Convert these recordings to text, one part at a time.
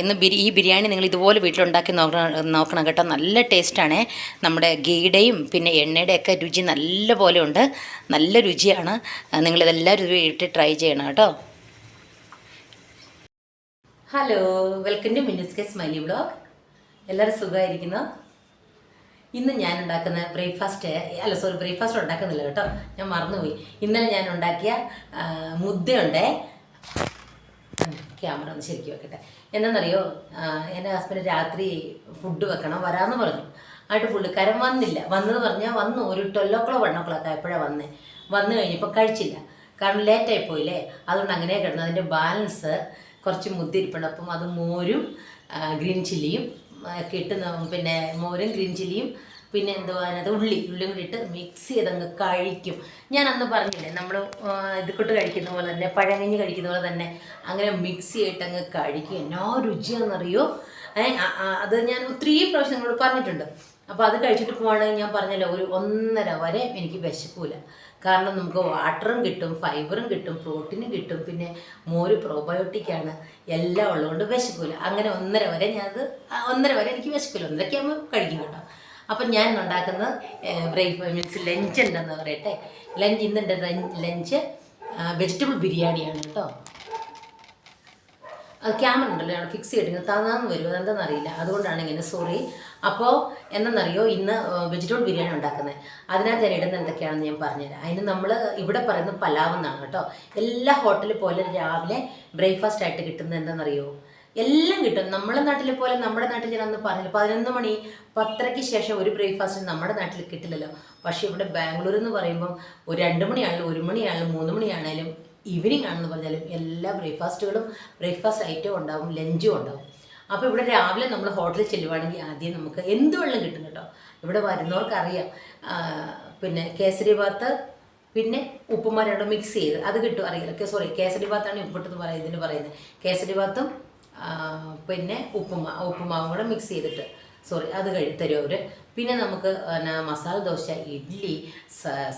ഇന്ന് ഈ ബിരിയാണി നിങ്ങൾ ഇതുപോലെ വീട്ടിലുണ്ടാക്കി നോക്കണം കേട്ടോ. നല്ല ടേസ്റ്റാണ്. നമ്മുടെ ഗീയുടെയും പിന്നെ എണ്ണയുടെയൊക്കെ രുചി നല്ല പോലെ ഉണ്ട്. നല്ല രുചിയാണ്. നിങ്ങളിതെല്ലാവരും വീട്ടിൽ ട്രൈ ചെയ്യണം കേട്ടോ. ഹലോ, വെൽക്കം ടു മിന്നസ് കെ സ്മൈലി വ്ളോഗ്. എല്ലാവരും സുഖമായിരിക്കുന്നു. ഇന്ന് ഞാൻ ഉണ്ടാക്കുന്ന ബ്രേക്ക്ഫാസ്റ്റ് ഉണ്ടാക്കുന്നില്ല കേട്ടോ, ഞാൻ മറന്നുപോയി. ഇന്നലെ ഞാൻ ഉണ്ടാക്കിയ മുദ്ദയുണ്ടേ. ക്യാമറ ഒന്ന് ശരിക്കും വെക്കട്ടെ. എന്താണെന്നറിയോ, എൻ്റെ ഹസ്ബൻഡ് രാത്രി ഫുഡ് വെക്കണം വരാമെന്ന് പറഞ്ഞു. ആയിട്ട് പുള്ളിക്കാരൻ വന്നില്ല. വന്നു ഒരു 12 o'clock 1 o'clock ആയപ്പോഴാണ് വന്നു കഴിഞ്ഞപ്പോൾ കഴിച്ചില്ല. കാരണം ലേറ്റായി പോയില്ലേ, അതുകൊണ്ട് അങ്ങനെ കിടന്നു. അതിൻ്റെ ബാലൻസ് കുറച്ച് മുദ്ദിരിപ്പുണ്ട്. അപ്പം അത് മോരും ഗ്രീൻ ചില്ലിയും ഒക്കെ ഇട്ട്, പിന്നെ മോരും ഗ്രീൻ ചില്ലിയും പിന്നെ അതിനകത്ത് ഉള്ളിയും കൂടി ഇട്ട് മിക്സ് ചെയ്തങ്ങ് കഴിക്കും. ഞാൻ അന്ന് പറഞ്ഞില്ലേ, നമ്മൾ ഇത് കൂട്ട് കഴിക്കുന്ന പോലെ തന്നെ, പഴങ്കഞ്ഞി കഴിക്കുന്ന പോലെ തന്നെ അങ്ങനെ മിക്സ് ചെയ്തിട്ടങ്ങ് കഴിക്കും. എന്നാ രുചിയാണെന്നറിയോ. അത് ഞാൻ ഒത്തിരി പ്രാവശ്യം നിങ്ങളോട് പറഞ്ഞിട്ടുണ്ട്. അപ്പോൾ അത് കഴിച്ചിട്ട് പോവുകയാണെങ്കിൽ ഞാൻ പറഞ്ഞല്ലോ, ഒരു 1.5 വരെ എനിക്ക് വിശക്കൂല. കാരണം നമുക്ക് വാട്ടറും കിട്ടും, ഫൈബറും കിട്ടും, പ്രോട്ടീനും കിട്ടും, പിന്നെ മോര് പ്രോബയോട്ടിക്കാണ്, എല്ലാം ഉള്ളതുകൊണ്ട് വിശക്കൂല. അങ്ങനെ 1.5 വരെ എനിക്ക് വിശക്കൂല. 1.5 ആകുമ്പോൾ കഴിക്കും കേട്ടോ. അപ്പം ഞാൻ ഉണ്ടാക്കുന്ന ബ്രേക്ക്ഫാസ്റ്റ് ലഞ്ച് ഉണ്ടെന്ന് പറയട്ടെ. ഇന്നെൻ്റെ ലഞ്ച് വെജിറ്റബിൾ ബിരിയാണിയാണ് കേട്ടോ. അത് ക്യാമറ ഉണ്ടല്ലോ, ഞാൻ ഫിക്സ് ചെയ്തിട്ട് താന്നാന്ന് വരും, അതെന്താണെന്നറിയില്ല, അതുകൊണ്ടാണ് ഇങ്ങനെ, സോറി. അപ്പോൾ എന്താണെന്നറിയോ, ഇന്ന് വെജിറ്റബിൾ ബിരിയാണി ഉണ്ടാക്കുന്നത്. അതിനകത്ത് ഞാൻ ഇടുന്ന എന്തൊക്കെയാണെന്ന് ഞാൻ പറഞ്ഞുതരാം. അതിന് നമ്മൾ ഇവിടെ പറയുന്നത് പലാവ് എന്നാണ് കേട്ടോ. എല്ലാ ഹോട്ടലിൽ പോലെ രാവിലെ ബ്രേക്ക്ഫാസ്റ്റ് ആയിട്ട് കിട്ടുന്നത് എന്താണെന്നറിയോ, എല്ലാം കിട്ടും. നമ്മുടെ നാട്ടിൽ പോലെ, നമ്മുടെ നാട്ടിൽ ഞാൻ അന്ന് പറഞ്ഞില്ല, 11 മണി 10:30 ശേഷം ഒരു ബ്രേക്ക്ഫാസ്റ്റ് നമ്മുടെ നാട്ടിൽ കിട്ടില്ലല്ലോ. പക്ഷേ ഇവിടെ ബാംഗ്ലൂർ എന്ന് പറയുമ്പം ഒരു 2 മണിയാണെങ്കിലും 1 മണിയാണെങ്കിലും 3 മണിയാണെങ്കിലും ഈവനിങ് ആണെന്ന് പറഞ്ഞാലും എല്ലാ ബ്രേക്ക്ഫാസ്റ്റ് ഐറ്റവും ഉണ്ടാവും, ലഞ്ചും ഉണ്ടാവും. അപ്പോൾ ഇവിടെ രാവിലെ നമ്മൾ ഹോട്ടലിൽ ചെല്ലുവാണെങ്കിൽ ആദ്യം നമുക്ക് എന്ത് വെള്ളം കിട്ടും കേട്ടോ. ഇവിടെ വരുന്നവർക്കറിയാം. പിന്നെ കേസരി ബാത്ത്, പിന്നെ ഉപ്പുമാവ് രണ്ടും മിക്സ് ചെയ്ത് അത് കിട്ടും, അറിയില്ല. സോറി, കേസരി ബാത്താണ് ഉപ്പിട്ടെന്ന് പറയുന്നത്. കേസരി ബാത്തും പിന്നെ ഉപ്പുമാവും കൂടെ മിക്സ് ചെയ്തിട്ട്, സോറി, അത് തരും അവർ. പിന്നെ നമുക്ക് മസാല ദോശ, ഇഡ്ഡലി,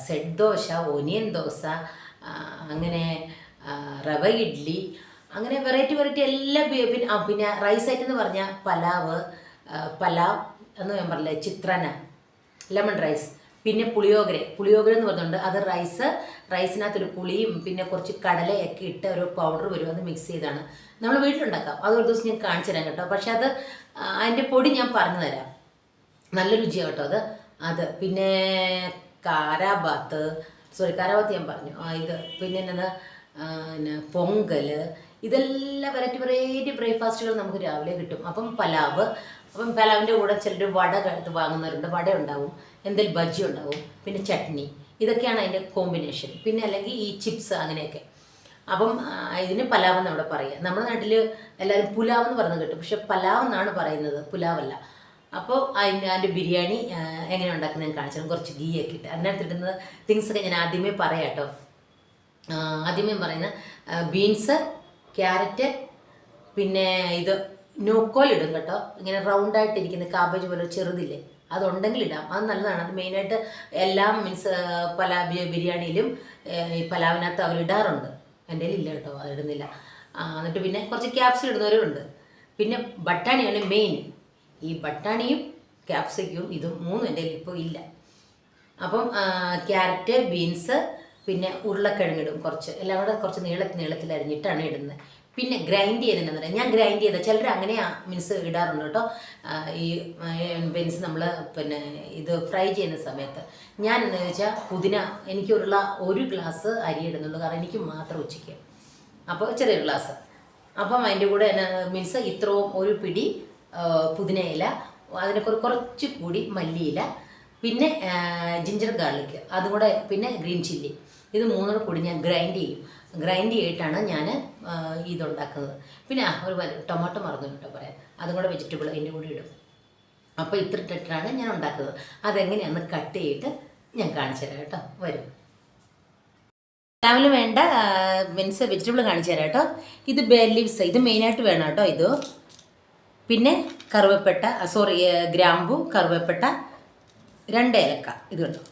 സെറ്റ് ദോശ, ഒനിയൻ ദോശ, അങ്ങനെ റവ ഇഡ്ഡലി, അങ്ങനെ വെറൈറ്റി എല്ലാ. പിന്നെ റൈസ് ഐറ്റം എന്ന് പറഞ്ഞാൽ പലാവ് എന്ന് ഞാൻ പറഞ്ഞില്ലേ, ചിത്രാന, ലെമൺ റൈസ്, പിന്നെ പുളിയോഗര എന്ന് പറഞ്ഞുകൊണ്ട് അത് റൈസിനകത്തൊരു പുളിയും പിന്നെ കുറച്ച് കടലയൊക്കെ ഇട്ട് ഒരു പൗഡർ വരും, അത് മിക്സ് ചെയ്താണ് നമ്മൾ വീട്ടിലുണ്ടാക്കാം. അത് ഒരു ദിവസം ഞാൻ കാണിച്ചു തരാം കേട്ടോ. പക്ഷെ അതിൻ്റെ പൊടി ഞാൻ പറഞ്ഞു തരാം, നല്ല രുചിയാണ് കേട്ടോ അത്. പിന്നെ കാരാബാത്ത് ഞാൻ പറഞ്ഞു. ഇത് പിന്നെ എന്നാ പൊങ്കൽ, ഇതെല്ലാം വെറൈറ്റി ബ്രേക്ക്ഫാസ്റ്റുകൾ നമുക്ക് രാവിലെ കിട്ടും. അപ്പം പലാവിൻ്റെ കൂടെ ചിലർ വട വാങ്ങുന്നവരുണ്ട്, വട ഉണ്ടാവും, എന്തെങ്കിലും ബജ്ജി ഉണ്ടാവും, പിന്നെ ചട്നി, ഇതൊക്കെയാണ് അതിൻ്റെ കോമ്പിനേഷൻ. പിന്നെ അല്ലെങ്കിൽ ഈ ചിപ്സ് അങ്ങനെയൊക്കെ. അപ്പം ഇതിന് പലാവ് എന്ന് അവിടെ പറയുക. നമ്മുടെ നാട്ടിൽ എല്ലാവരും പുലാവ് എന്ന് പറയുന്നത് കിട്ടും, പക്ഷെ പലാവ് എന്നാണ് പറയുന്നത്, പുലാവല്ല. അപ്പോൾ അതിൻ്റെ ബിരിയാണി എങ്ങനെ ഉണ്ടാക്കുന്നത് ഞാൻ കാണിച്ചാലും, കുറച്ച് ഗീ ഒക്കെ ഇട്ട് അതിനകത്തിടുന്ന തിങ്സൊക്കെ ഞാൻ ആദ്യമേ പറയാം കേട്ടോ. ആദ്യമേ പറയുന്ന ബീൻസ്, ക്യാരറ്റ്, പിന്നെ ഇത് നോക്കോൽ ഇടും കേട്ടോ. ഇങ്ങനെ റൗണ്ടായിട്ടിരിക്കുന്ന കാബേജ് പോലെ ചെറുതില്ലേ, അതുണ്ടെങ്കിൽ ഇടാം, അത് നല്ലതാണ്. അത് മെയിനായിട്ട് എല്ലാം ബിരിയാണിയിലും ഈ പലാവിനകത്ത് അവർ ഇടാറുണ്ട്. എൻ്റെ ഇല്ല കേട്ടോ, അത് ഇടുന്നില്ല. എന്നിട്ട് പിന്നെ കുറച്ച് ക്യാപ്സിക്കം ഇടുന്നവരും ഉണ്ട്. പിന്നെ ബട്ടാണിയാണ് മെയിൻ. ഈ ബട്ടാണിയും ക്യാപ്സിക്കവും ഇതും 3 എൻ്റെ ഇപ്പോൾ ഇല്ല. അപ്പം ക്യാരറ്റ്, ബീൻസ്, പിന്നെ ഉരുളക്കിഴങ്ങിടും കുറച്ച്, എല്ലാം കൂടെ കുറച്ച് നീളത്തിൽ അരിഞ്ഞിട്ടാണ് ഇടുന്നത്. പിന്നെ ഗ്രൈൻഡ് ചെയ്തതെന്ന് പറയാം, ഞാൻ ഗ്രൈൻഡ് ചെയ്ത, ചിലർ അങ്ങനെ ഇടാറുണ്ട് കേട്ടോ. ഈ ബീൻസ് നമ്മൾ പിന്നെ ഇത് ഫ്രൈ ചെയ്യുന്ന സമയത്ത് ഞാൻ എന്താ വെച്ചാൽ പുതിന, എനിക്ക് ഒരു ഗ്ലാസ് അരി ഇടുന്നുള്ളൂ, കാരണം എനിക്ക് മാത്രം ഉച്ചയ്ക്ക്, അപ്പോൾ ചെറിയൊരു ഗ്ലാസ്. അപ്പം അതിൻ്റെ കൂടെ മീൻസ് ഇത്രയും ഒരു പിടി പുതിനയില, അതിനെ കുറച്ച് കൂടി മല്ലിയില, പിന്നെ ജിഞ്ചർ ഗാർലിക്, അതും കൂടെ, പിന്നെ ഗ്രീൻ ചില്ലി, ഇത് 3 കൂടി ഞാൻ ഗ്രൈൻഡ് ചെയ്തിട്ടാണ് ഞാൻ ഇതുണ്ടാക്കുന്നത്. പിന്നെ ഒരു ടൊമാറ്റോ മറന്നു കേട്ടോ പറയാൻ, അതും കൂടെ വെജിറ്റബിൾ അതിൻ്റെ കൂടെ ഇടും. അപ്പോൾ ഇത്ര ഇട്ടിട്ടാണ് ഞാൻ ഉണ്ടാക്കുന്നത്. അതെങ്ങനെയാണെന്ന് കട്ട് ചെയ്തിട്ട് ഞാൻ കാണിച്ചു തരാം കേട്ടോ. വരും രാവിലെ വേണ്ട വെജിറ്റബിൾ കാണിച്ചു തരാം കേട്ടോ. ഇത് ബേ ലീവ്സ്, ഇത് മെയിനായിട്ട് വേണം കേട്ടോ. ഇത് പിന്നെ ഗ്രാമ്പു, കറുവപ്പട്ട, 2 ഏലക്ക, ഇത് കേട്ടോ.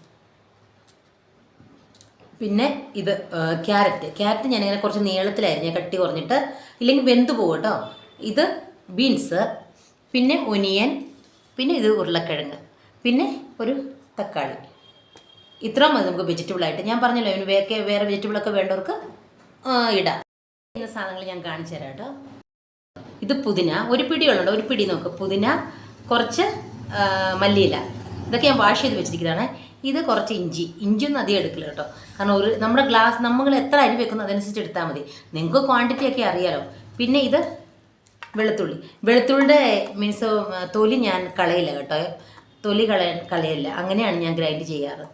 പിന്നെ ഇത് ക്യാരറ്റ് ഞാനിങ്ങനെ കുറച്ച് നീളത്തിലായിരുന്നു, കട്ടി കുറഞ്ഞിട്ട്, ഇല്ലെങ്കിൽ വെന്ത് പോകും കേട്ടോ. ഇത് ബീൻസ്, പിന്നെ ഒനിയൻ, പിന്നെ ഇത് ഉരുളക്കിഴങ്ങ്, പിന്നെ ഒരു തക്കാളി. ഇത്രയും മതി നമുക്ക് വെജിറ്റബിളായിട്ട്. ഞാൻ പറഞ്ഞല്ലോ ഇവന് വേറെ വെജിറ്റബിളൊക്കെ വേണ്ടവർക്ക് ഇടാം. ഇന്ന സാധനങ്ങൾ ഞാൻ കാണിച്ചു തരാം കേട്ടോ. ഇത് പുതിന, ഒരു പിടിയുള്ളൂ, ഒരു പിടി നോക്ക്. പുതിന, കുറച്ച് മല്ലിയില, ഇതൊക്കെ ഞാൻ വാഷ് ചെയ്ത് വെച്ചിരിക്കുന്നതാണ്. ഇത് കുറച്ച് ഇഞ്ചിയൊന്നും അധികം എടുക്കില്ല കേട്ടോ. കാരണം നമ്മുടെ ഗ്ലാസ് നമ്മൾ എത്ര അരി വെക്കുന്നു അതനുസരിച്ച് എടുത്താൽ മതി. നിങ്ങൾക്ക് ക്വാണ്ടിറ്റി ഒക്കെ അറിയാലോ. പിന്നെ ഇത് വെളുത്തുള്ളിയുടെ മീൻസ് തൊലി ഞാൻ കളയില്ല കേട്ടോ. തൊലി കളയില്ല, അങ്ങനെയാണ് ഞാൻ ഗ്രൈൻഡ് ചെയ്യാറ്.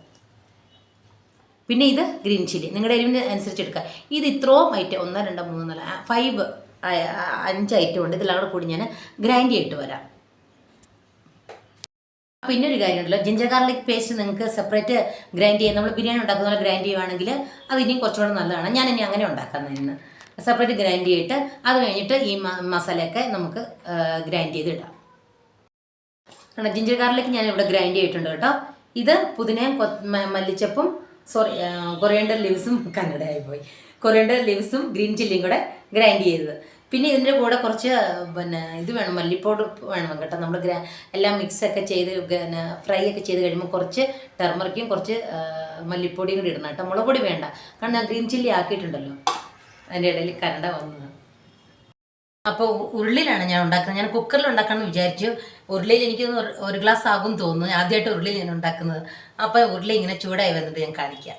പിന്നെ ഇത് ഗ്രീൻ ചില്ലി നിങ്ങളുടെ എരിവിന് അനുസരിച്ച് എടുക്കുക. ഇത് ഇത്രയും ഐറ്റം 1 2 3 4 5 ഐറ്റം ഉണ്ട്. ഇതെല്ലാം കൂടി ഞാൻ ഗ്രൈൻഡ് ചെയ്തിട്ട് വരാം. പിന്നെ ഒരു കാര്യമുണ്ടല്ലോ, ജിഞ്ചർ ഗാർലിക് പേസ്റ്റ് നിങ്ങൾക്ക് സെപ്പറേറ്റ് ഗ്രൈൻഡ് ചെയ്യാം. നമ്മൾ ബിരിയാണി ഉണ്ടാക്കുന്ന പോലെ ഗ്രൈൻഡ് ചെയ്യുവാണെങ്കിൽ അത് ഇനിയും കുറച്ചുകൂടെ നല്ലതാണ്. ഞാൻ ഇനി അങ്ങനെ ഉണ്ടാക്കുന്നതിന് സെപ്പറേറ്റ് ഗ്രൈൻഡ് ചെയ്തിട്ട് അത് കഴിഞ്ഞിട്ട് ഈ മസാലയൊക്കെ നമുക്ക് ഗ്രൈൻഡ് ചെയ്ത് ഇടാം. കാരണം ജിഞ്ചർ ഗാർലിക് ഞാൻ ഇവിടെ ഗ്രൈൻഡ് ചെയ്തിട്ടുണ്ട് കേട്ടോ. ഇത് പുതിനയും മല്ലിച്ചപ്പും കൊറിയാണ്ടർ ലീവ്സും കന്നഡയായിപ്പോയി, കൊറിയാണ്ടർ ലീവ്സും ഗ്രീൻ ചില്ലിയും കൂടെ ഗ്രൈൻഡ് ചെയ്തത്. പിന്നെ ഇതിൻ്റെ കൂടെ കുറച്ച് ഇത് വേണം, മല്ലിപ്പൊടി വേണം കേട്ടോ. നമ്മൾ എല്ലാം മിക്സൊക്കെ ചെയ്ത് ഫ്രൈ ഒക്കെ ചെയ്ത് കഴിയുമ്പോൾ കുറച്ച് ടെർമറിക്കും കുറച്ച് മല്ലിപ്പൊടിയും കൂടി ഇടണം കേട്ടോ. മുളക് പൊടി വേണ്ട, കാരണം ഞാൻ ഗ്രീൻ ചില്ലി ആക്കിയിട്ടുണ്ടല്ലോ. അതിൻ്റെ ഇടയിൽ കന്നഡ വന്നത്. അപ്പോൾ ഉരുളിയിലാണ് ഞാൻ ഉണ്ടാക്കുന്നത്. ഞാൻ കുക്കറിൽ ഉണ്ടാക്കാമെന്ന് വിചാരിച്ചു. ഉരുളിയിൽ എനിക്ക് 1 ഗ്ലാസ് ആകും തോന്നുന്നു. ആദ്യമായിട്ട് ഉരുളിയിൽ ഞാൻ ഉണ്ടാക്കുന്നത്. അപ്പോൾ ഉരുളി ഇങ്ങനെ ചൂടായി വന്നിട്ട് ഞാൻ കാണിക്കാം.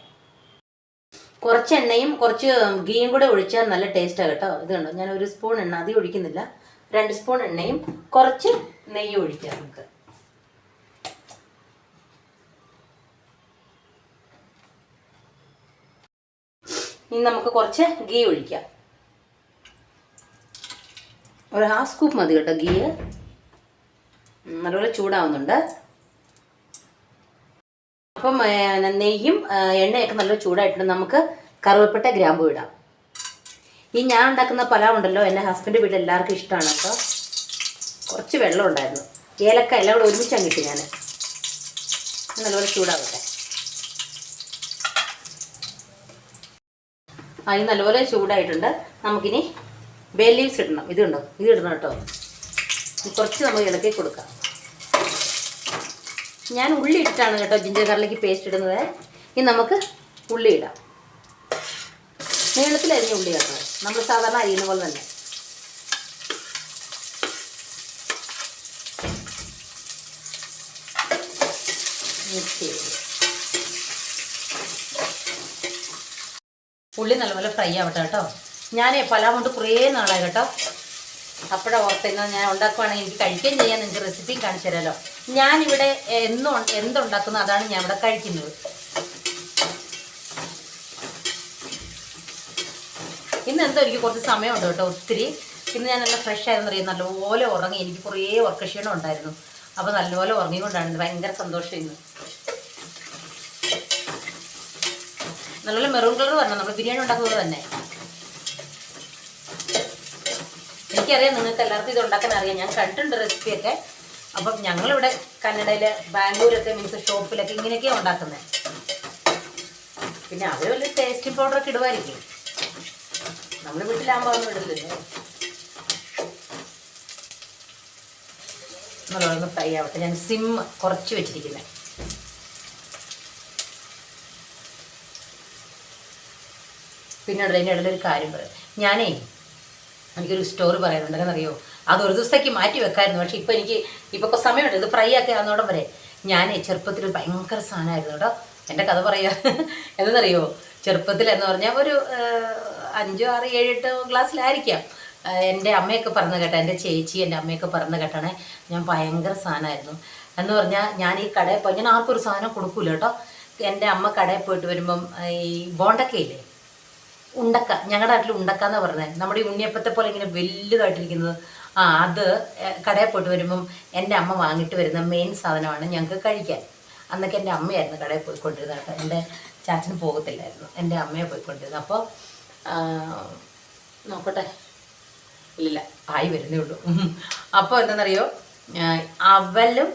കുറച്ച് എണ്ണയും കുറച്ച് ഗീയും കൂടെ ഒഴിച്ചാൽ നല്ല ടേസ്റ്റാണ് കേട്ടോ. ഇത് കണ്ടോ, ഞാൻ 1 സ്പൂൺ എണ്ണ അധികം ഒഴിക്കുന്നില്ല. 2 സ്പൂൺ എണ്ണയും കുറച്ച് നെയ്യും ഒഴിക്കാം നമുക്ക്. ഇനി നമുക്ക് കുറച്ച് ഗീ ഒഴിക്കാം. 1/2 സ്കൂപ്പ് മതി കേട്ടോ ഗീ. നല്ലപോലെ ചൂടാവുന്നുണ്ട്. അപ്പം നെയ്യും എണ്ണയൊക്കെ നല്ല ചൂടായിട്ടുണ്ട്. നമുക്ക് കറുവപ്പട്ട ഗ്രാമ്പൂ ഇടാം. ഈ ഞാൻ ഉണ്ടാക്കുന്ന പലാവ് ഉണ്ടല്ലോ, എൻ്റെ ഹസ്ബൻഡ് വീട്ടിൽ എല്ലാവർക്കും ഇഷ്ടമാണ് കേട്ടോ. കുറച്ച് വെള്ളം ഉണ്ടായിരുന്നു, ഏലക്ക എല്ലാം കൂടെ ഒരുമിച്ചാണ് കിട്ടി. ഞാൻ നല്ലപോലെ ചൂടാവട്ടെ. ഇത് നല്ലപോലെ ചൂടായിട്ടുണ്ട്. നമുക്കിനി ബേ ലീവ്സ് ഇടണം. ഇത് ഇടണം കേട്ടോ. കുറച്ച് നമുക്ക് ഇളക്കി കൊടുക്കാം. ഞാൻ ഉള്ളി ഇട്ടിട്ടാണ് കേട്ടോ ജിഞ്ചർ ഗാർലിക് പേസ്റ്റ് ഇടുന്നത്. ഇനി നമുക്ക് ഉള്ളി ഇടാം. നീളത്തിൽ അരിഞ്ഞ ഉള്ളി കേട്ടോ, നമ്മൾ സാധാരണ അരിയുന്ന പോലെ തന്നെ. ഉള്ളി നല്ലപോലെ ഫ്രൈ ആവട്ടെ കേട്ടോ. ഞാൻ പലാവ് കൊണ്ട് കുറേ നാളായി കേട്ടോ. അപ്പോഴാണ് ഓർത്തിരുന്നത് ഞാൻ ഉണ്ടാക്കുവാണെങ്കിൽ എനിക്ക് കഴിക്കുകയും ചെയ്യാൻ നിങ്ങൾക്ക് റെസിപ്പിയും കാണിച്ചു തരാമല്ലോ. ഞാനിവിടെ എന്തുണ്ടാക്കുന്നു അതാണ് ഞാൻ ഇവിടെ കഴിക്കുന്നത്. ഇന്ന് എന്തോ എനിക്ക് കുറച്ച് സമയമുണ്ട് കേട്ടോ, ഒത്തിരി. ഇന്ന് ഞാൻ നല്ല ഫ്രഷ് ആയിരുന്നു അറിയാം. നല്ലപോലെ ഉറങ്ങി. എനിക്ക് കുറേ ഉറക്കക്ഷീണം ഉണ്ടായിരുന്നു. അപ്പോൾ നല്ലപോലെ ഉറങ്ങിക്കൊണ്ടാണ്. ഭയങ്കര സന്തോഷം ഇന്ന്. നല്ലപോലെ മെറൂൺ കളർ വരണം, നമ്മൾ ബിരിയാണി ഉണ്ടാക്കുന്നത് തന്നെ. എനിക്കറിയാം നിങ്ങൾക്ക് എല്ലാവർക്കും ഇത് ഉണ്ടാക്കാൻ അറിയാം. ഞാൻ കണ്ടിട്ടുണ്ട് റെസിപ്പിയൊക്കെ. അപ്പം ഞങ്ങളിവിടെ കന്നഡയിൽ ബാംഗ്ലൂരൊക്കെ മീൻസ് ഷോപ്പിലൊക്കെ ഇങ്ങനെയൊക്കെയാണ് ഉണ്ടാക്കുന്നത്. പിന്നെ അവർ വലിയ ടേസ്റ്റി പൗഡറൊക്കെ ഇടുമായിരിക്കും. നമ്മൾ വീട്ടിലാകുമ്പോൾ ഒന്നും ഇടില്ലല്ലോ. നല്ലോണം ഫ്രൈ ആവട്ടെ. ഞാൻ സിം കുറച്ച് വെച്ചിരിക്കുന്നത്. പിന്നെ അതിൻ്റെ ഇടയിലൊരു കാര്യം പറയാം. എനിക്കൊരു സ്റ്റോറി പറയാനുണ്ട്. എന്നറിയോ, അത് ഒരു ദിവസത്തേക്ക് മാറ്റി വെക്കായിരുന്നു. പക്ഷെ ഇപ്പോൾ സമയമുണ്ട്. ഇത് ഫ്രൈ ആക്കി ആകുന്നോടം വരെ ഞാൻ ചെറുപ്പത്തിൽ ഭയങ്കര സാധനമായിരുന്നു കേട്ടോ. എൻ്റെ കഥ പറയാ എന്തെന്നറിയോ, ചെറുപ്പത്തിൽ എന്ന് പറഞ്ഞാൽ ഒരു 5, 6, 7, 8 ക്ലാസ്സിലായിരിക്കാം. എൻ്റെ അമ്മയൊക്കെ പറഞ്ഞ കേട്ടോ, എൻ്റെ ചേച്ചി എൻ്റെ അമ്മയൊക്കെ പറഞ്ഞ കേട്ടാണ് ഞാൻ ഭയങ്കര സാധനമായിരുന്നു എന്ന് പറഞ്ഞാൽ. ഞാൻ ഈ കടയിൽ പോയി ഞാൻ ആർക്കും ഒരു സാധനം കൊടുക്കൂല കേട്ടോ. എൻ്റെ അമ്മ കടയിൽ പോയിട്ട് വരുമ്പം ഈ ബോണ്ടക്കയില്ലേ, ഉണ്ടക്ക, ഞങ്ങളുടെ നാട്ടിൽ ഉണ്ടക്ക എന്നാണ് പറഞ്ഞത്. നമ്മുടെ ഈ ഉണ്ണിയപ്പത്തെ പോലെ ഇങ്ങനെ വലുതായിട്ടിരിക്കുന്നത്. അത് കടയിൽ പോയിട്ട് വരുമ്പം എൻ്റെ അമ്മ വാങ്ങിയിട്ട് വരുന്ന മെയിൻ സാധനമാണ് ഞങ്ങൾക്ക് കഴിക്കാൻ. അന്നൊക്കെ എൻ്റെ അമ്മയായിരുന്നു കടയിൽ പോയിക്കൊണ്ടിരുന്നത് കേട്ടോ. എൻ്റെ ചാച്ചന് പോകത്തില്ലായിരുന്നു, എൻ്റെ അമ്മയെ പോയിക്കൊണ്ടിരുന്നത്. അപ്പോൾ നോക്കട്ടെ, ഇല്ല ആയി വരുന്നേ ഉള്ളൂ. അപ്പോൾ എന്താണെന്നറിയോ, അവലും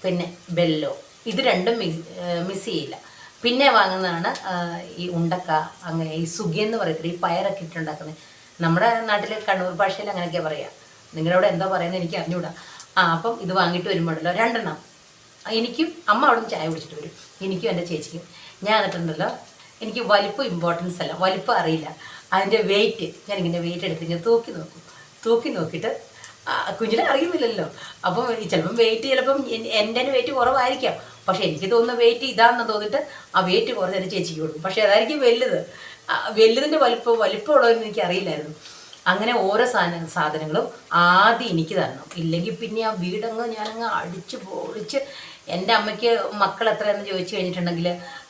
പിന്നെ ബെല്ലോ ഇത് രണ്ടും മിസ് ചെയ്യില്ല. പിന്നെ വാങ്ങുന്നതാണ് ഈ ഉണ്ടക്ക, അങ്ങനെ ഈ സുഖിയെന്ന് പറയത്തില്ല, ഈ പയറൊക്കെ ഇട്ടുണ്ടാക്കുന്നത്. നമ്മുടെ നാട്ടിൽ കണ്ണൂർ ഭാഷയിൽ അങ്ങനെയൊക്കെ പറയാം. നിങ്ങളവിടെ എന്താ പറയുന്നത് എനിക്ക് അറിഞ്ഞൂടാ. അപ്പം ഇത് വാങ്ങിയിട്ട് വരുമ്പോഴല്ലോ 2 എനിക്കും അമ്മ അവിടെ നിന്ന് ചായ കുടിച്ചിട്ട് വരും, എനിക്കും എൻ്റെ ചേച്ചിക്കും. ഞാൻ എന്നിട്ടുണ്ടല്ലോ, എനിക്ക് വലിപ്പം ഇമ്പോർട്ടൻസ് അല്ല, വലിപ്പം അറിയില്ല, അതിൻ്റെ വെയിറ്റ് ഞാനിങ്ങനെ വെയിറ്റ് എടുത്ത് ഇങ്ങനെ തൂക്കി നോക്കിയിട്ട് കുഞ്ഞിനെ അറിയുന്നില്ലല്ലോ. അപ്പം ചിലപ്പം വെയിറ്റ് എൻ്റെ വെയിറ്റ് കുറവായിരിക്കാം, പക്ഷെ എനിക്ക് തോന്നുന്ന വെയിറ്റ് ഇതാണെന്ന് തോന്നിയിട്ട് ആ വെയിറ്റ് കുറച്ച് എൻ്റെ ചേച്ചിക്ക് കൊടുക്കും. പക്ഷെ അതായിരിക്കും വലുതിൻ്റെ വലിപ്പമുള്ളതെന്ന് എനിക്ക് അറിയില്ലായിരുന്നു. അങ്ങനെ ഓരോ സാധനങ്ങളും ആദ്യം എനിക്ക് തരണം, ഇല്ലെങ്കിൽ പിന്നെ ആ വീടങ്ങ് ഞാനങ്ങ് അടിച്ച് പൊളിച്ച്. എൻ്റെ അമ്മയ്ക്ക് മക്കൾ എത്രയാണെന്ന് ചോദിച്ചു കഴിഞ്ഞിട്ടുണ്ടെങ്കിൽ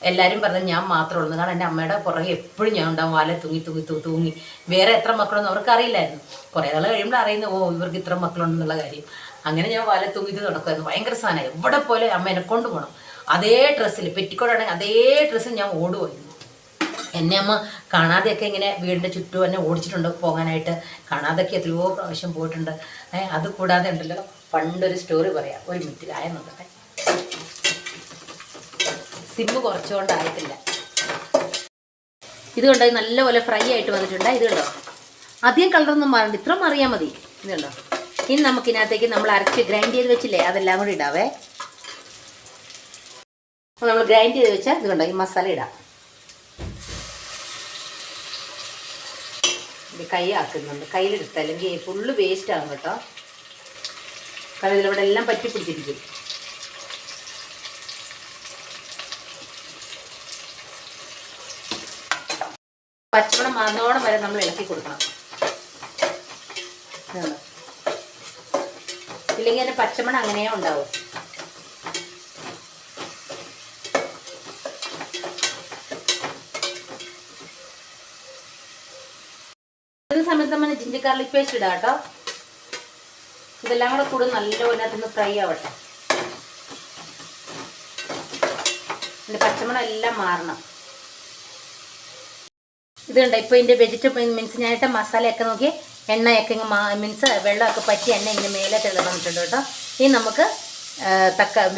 എല്ലാവരും പറഞ്ഞാൽ ഞാൻ മാത്രമേ ഉള്ളൂ. കാരണം എൻ്റെ അമ്മയുടെ പുറകെ എപ്പോഴും ഞാൻ ഉണ്ടാവും, വാല തൂങ്ങി. വേറെ എത്ര മക്കളൊന്നും അവർക്ക് അറിയില്ലായിരുന്നു. കുറേ നാൾ കഴിയുമ്പോൾ അറിയുന്നു, ഇവർക്ക് ഇത്ര മക്കളുണ്ടെന്നുള്ള കാര്യം. അങ്ങനെ ഞാൻ വാല തൂങ്ങിയിട്ട് നടക്കുമായിരുന്നു. ഭയങ്കര സാധനമായി. എവിടെ പോലെ അമ്മ എന്നെ കൊണ്ടുപോകണം. അതേ ഡ്രസ്സിൽ പെറ്റിക്കോട്ടാണെങ്കിൽ അതേ ഡ്രസ്സിൽ ഞാൻ ഓടുമായിരുന്നു. എന്നെ അമ്മ കാണാതെയൊക്കെ ഇങ്ങനെ വീടിൻ്റെ ചുറ്റും എന്നെ ഓടിച്ചിട്ടുണ്ട് പോകാനായിട്ട്. കാണാതെയൊക്കെ എത്രയോ പ്രാവശ്യം പോയിട്ടുണ്ട്. അത് കൂടാതെ ഉണ്ടല്ലോ, പണ്ടൊരു സ്റ്റോറി പറയാം. ഒരു മിനിറ്റിലായ നോക്കട്ടെ. സിമ്മ് കുറച്ചുകൊണ്ടായിട്ടില്ല. ഇത് കണ്ടോ, നല്ലപോലെ ഫ്രൈ ആയിട്ട് വന്നിട്ടുണ്ട്. ഇത് കണ്ടോ, അധികം കളറൊന്നും മാറണ്ട, ഇത്ര അറിയാൻ മതി. ഇത് കണ്ടോ. ഇനി നമുക്കിനകത്തേക്ക് നമ്മൾ അരച്ച് ഗ്രൈൻഡ് ചെയ്ത് വെച്ചില്ലേ, അതെല്ലാം കൂടി ഇടാവേ. അപ്പോൾ നമ്മൾ ഗ്രൈൻഡ് ചെയ്ത് വെച്ചാൽ ഇത് കണ്ടോ, ഈ മസാല ഇടാം. കൈ ആക്കുന്നുണ്ട്, കയ്യിലെടുത്ത്, അല്ലെങ്കിൽ ഫുള്ള് വേസ്റ്റ് ആകും കേട്ടോ. കാരണം ഇതിലൂടെ എല്ലാം പറ്റി പിടിച്ചിരിക്കും. പച്ചമണം മാറുന്നോളം വരെ നമ്മൾ ഇളക്കി കൊടുക്കണം. ഇല്ലെങ്കിൽ അതിൻ്റെ പച്ചമണം അങ്ങനെ ഉണ്ടാവും. ഈ സമയത്ത് നമ്മൾ ജിഞ്ചർ ഗാർലിക് പേസ്റ്റ് ഇടാം കേട്ടോ. ഇതെല്ലാം കൂടെ കൂടെ നല്ലപോലെ അതിനകത്തുനിന്ന് ഫ്രൈ ആവട്ടെ. ഇതിൻ്റെ പച്ചമണം എല്ലാം മാറണം. ഇതുണ്ട്. ഇപ്പോൾ ഇതിൻ്റെ വെജിറ്റബിൾ മീൻസ് ഞാനിട്ട മസാലയൊക്കെ നോക്കി എണ്ണയൊക്കെ മീൻസ് വെള്ളമൊക്കെ പറ്റി എണ്ണ ഇങ്ങനെ മേലെ തിളന്നിട്ടുണ്ട് കേട്ടോ. ഇനി നമുക്ക്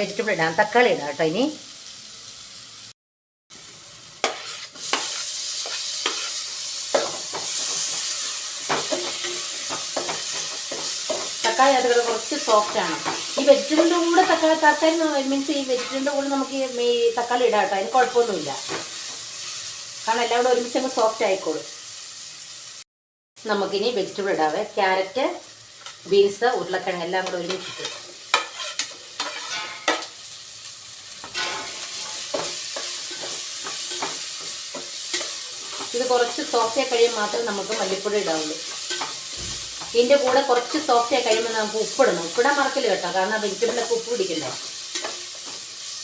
വെജിറ്റബിൾ ഇടാം, തക്കാളി ഇടാം കേട്ടോ. ഇനി തക്കാളി അതുകൾ കുറച്ച് സോഫ്റ്റാണ്. ഈ വെജിറ്റബിളിൻ്റെ കൂടെ തക്കാളി മീൻസ് ഈ വെജിറ്റബിളിൻ്റെ കൂടെ നമുക്ക് ഈ തക്കാളി ഇടാം കേട്ടോ. അതിന് കുഴപ്പമൊന്നുമില്ല, കാരണം എല്ലാം കൂടെ ഒരുമിച്ച് അങ്ങ് സോഫ്റ്റ് ആയിക്കോളും. നമുക്കിനി വെജിറ്റബിൾ ഇടാവേ. ക്യാരറ്റ്, ബീൻസ്, ഉരുളക്കിഴങ്ങ് എല്ലാം കൂടെ ഒരുമിച്ചിട്ട്. ഇത് കുറച്ച് സോഫ്റ്റായി കഴിയുമ്പോൾ മാത്രമേ നമുക്ക് മല്ലിപ്പൊടി ഇടാവുള്ളൂ. ഇതിൻ്റെ കൂടെ കുറച്ച് സോഫ്റ്റായി കഴിയുമ്പോൾ നമുക്ക് ഉപ്പിടണം. ഉപ്പിടാൻ മറക്കില്ല കേട്ടോ, കാരണം വെജിറ്റബിളിലൊക്കെ ഉപ്പ് പിടിക്കണ്ടേ.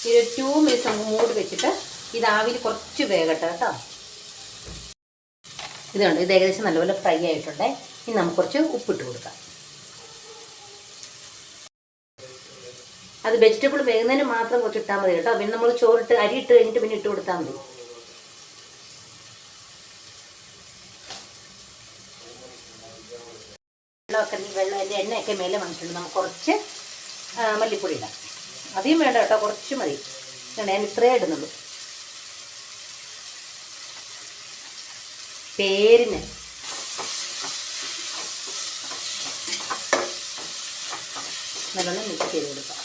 ഒരു 2 മിനിറ്റ്സ് നമുക്ക് മൂടി വെച്ചിട്ട് ഇത് ആവിയിൽ കുറച്ച് വേകട്ടെ കേട്ടോ. ഇതുണ്ട്, ഇത് ഏകദേശം നല്ലപോലെ ഫ്രൈ ആയിട്ടുണ്ട്. ഇനി നമുക്ക് കുറച്ച് ഉപ്പിട്ട് കൊടുക്കാം. അത് വെജിറ്റബിൾ വേകുന്നതിന് മാത്രം കുറച്ച് ഇട്ടാൽ മതി കേട്ടോ. പിന്നെ നമ്മൾ ചോറിട്ട് അരി ഇട്ട് കഴിഞ്ഞിട്ട് പിന്നെ ഇട്ട് കൊടുത്താൽ മതി. വെള്ളത്തിൻ്റെ എണ്ണയൊക്കെ മേലെ വന്നിട്ടുണ്ട്. നമുക്ക് കുറച്ച് മല്ലിപ്പൊടി ഇടാം. അധികം വേണ്ട കേട്ടോ, കുറച്ച് മതി. ഞാൻ ഇത്രയേ ഇടുന്നുള്ളൂ. പേരിന് നല്ലോണം മിക്സ് ചെയ്ത് കൊടുക്കാം.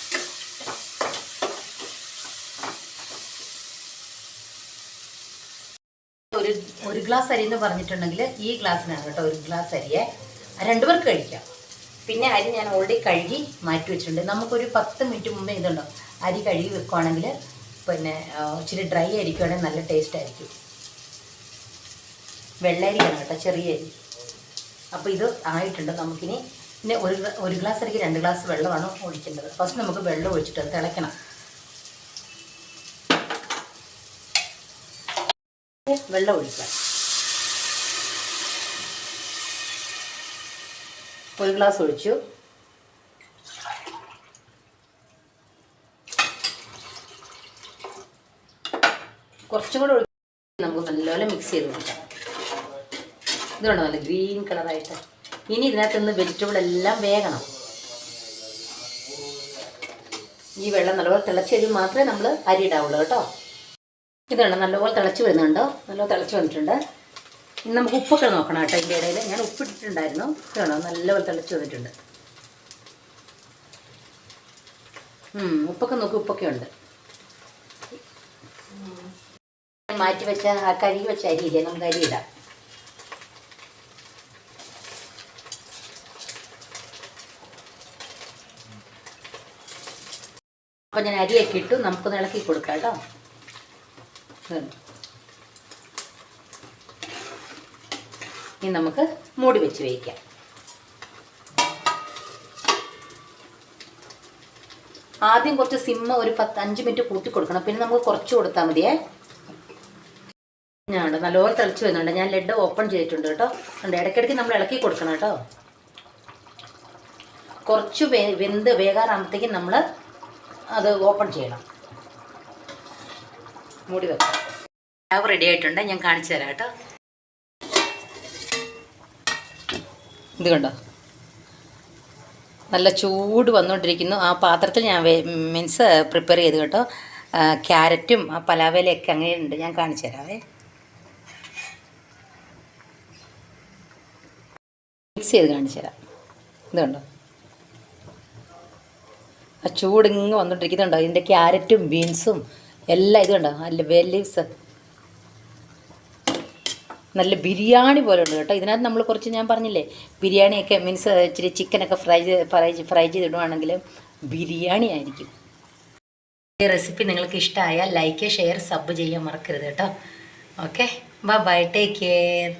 ഒരു ഗ്ലാസ് അരി എന്ന് പറഞ്ഞിട്ടുണ്ടെങ്കിൽ ഈ ഗ്ലാസ്സിനാണ് കേട്ടോ. ഒരു ഗ്ലാസ് അരിയെ 2 പേർക്ക് കഴിക്കാം. പിന്നെ അരി ഞാൻ ഓൾറെഡി കഴുകി മാറ്റി വെച്ചിട്ടുണ്ട്. നമുക്കൊരു 10 മിനിറ്റ് മുമ്പേ ഇതുണ്ടോ അരി കഴുകി വെക്കുവാണെങ്കിൽ പിന്നെ ഇച്ചിരി ഡ്രൈ ആയിരിക്കുവാണെങ്കിൽ നല്ല ടേസ്റ്റ് ആയിരിക്കും. വെള്ളരിയാണ് കേട്ടോ, ചെറിയ അരി. അപ്പോൾ ഇത് ആയിട്ടുണ്ട്. നമുക്കിനി പിന്നെ ഒരു ഗ്ലാസ് അരിക്ക് 2 ഗ്ലാസ് വെള്ളമാണ് ഒഴിക്കേണ്ടത്. ഫസ്റ്റ് നമുക്ക് വെള്ളം ഒഴിച്ചിട്ട് അത് തിളയ്ക്കണം. വെള്ളം ഒഴിക്കാം. 1 ഗ്ലാസ് ഒഴിച്ചു. കുറച്ചും കൂടെ ഒഴിച്ച് നമുക്ക് നല്ലപോലെ മിക്സ് ചെയ്ത് കൊടുക്കാം. ഇതുണ്ടോ നല്ല ഗ്രീൻ കളറായിട്ട്. ഇനി ഇതിനകത്ത് നിന്ന് വെജിറ്റബിൾ എല്ലാം വേകണം. ഈ വെള്ളം നല്ലപോലെ തിളച്ച് കഴിയുമ്പോൾ മാത്രമേ നമ്മൾ അരി ഇടാവുള്ളൂ കേട്ടോ. ഇതുണ്ട്, നല്ലപോലെ തിളച്ച് വരുന്നുണ്ടോ, നല്ലപോലെ തിളച്ച് വന്നിട്ടുണ്ട്. ഇനി നമുക്ക് ഉപ്പൊക്കെ നോക്കണം കേട്ടോ. ഇതിൻ്റെ ഇടയിൽ ഞാൻ ഉപ്പിട്ടിട്ടുണ്ടായിരുന്നു. വേണോ നല്ലപോലെ തിളച്ച് വന്നിട്ടുണ്ട്. ഉപ്പൊക്കെ നോക്കി, ഉപ്പൊക്കെ ഉണ്ട്. മാറ്റി വെച്ച കഴുകി വെച്ച അരിയില്ലേ, നമുക്ക് അരി ഇടാം. അപ്പം ഞാൻ അരിയൊക്കെ ഇട്ടു. നമുക്കൊന്ന് ഇളക്കി കൊടുക്കാം കേട്ടോ. ഇനി നമുക്ക് മൂടി വെച്ച് വേവിക്കാം. ആദ്യം കുറച്ച് സിമ്മ് ഒരു 5 മിനിറ്റ് കൂട്ടി കൊടുക്കണം. പിന്നെ നമുക്ക് കുറച്ച് കൊടുത്താൽ മതിയേ. ഞാൻ നല്ലപോലെ തിളച്ച് വരുന്നുണ്ട്. ഞാൻ ലെഡ് ഓപ്പൺ ചെയ്തിട്ടുണ്ട് കേട്ടോ. ഉണ്ട്, ഇടയ്ക്കിടയ്ക്ക് നമ്മൾ ഇളക്കി കൊടുക്കണം കേട്ടോ. കുറച്ച് വെന്ത് വേകാറാകുമ്പോഴത്തേക്കും നമ്മൾ അത് ഓപ്പൺ ചെയ്യണം. മൂടി വെക്കാം. മാവ് റെഡി ആയിട്ടുണ്ട്. ഞാൻ കാണിച്ചു തരാം കേട്ടോ. ഇത് കണ്ടോ, നല്ല ചൂട് വന്നുകൊണ്ടിരിക്കുന്നു. ആ പാത്രത്തിൽ ഞാൻ മീൻസ് പ്രിപ്പയർ ചെയ്ത് കേട്ടോ. ക്യാരറ്റും ആ പലാവേലയൊക്കെ അങ്ങനെ ഉണ്ട്. ഞാൻ കാണിച്ചു തരാവേ. മിക്സ് ചെയ്ത് കാണിച്ചു തരാം. ഇത് കണ്ടോ, ആ ചൂടിങ്ങ് വന്നുകൊണ്ടിരിക്കുന്നുണ്ടോ. ഇതിൻ്റെ ക്യാരറ്റും ബീൻസും എല്ലാം ഇത് കണ്ടോ, നല്ല ബേ ലീവ്സ് നല്ല ബിരിയാണി പോലെ ഉണ്ട് കേട്ടോ. ഇതിനകത്ത് നമ്മൾ കുറച്ച് ഞാൻ പറഞ്ഞില്ലേ ബിരിയാണിയൊക്കെ മീൻസ് ഇച്ചിരി ചിക്കനൊക്കെ ഫ്രൈ ചെയ്തിടുവാണെങ്കിൽ ബിരിയാണി ആയിരിക്കും. ഈ റെസിപ്പി നിങ്ങൾക്ക് ഇഷ്ടമായാൽ ലൈക്ക്, ഷെയർ, സബ് ചെയ്യാൻ മറക്കരുത് കേട്ടോ. Okay, bye, take care.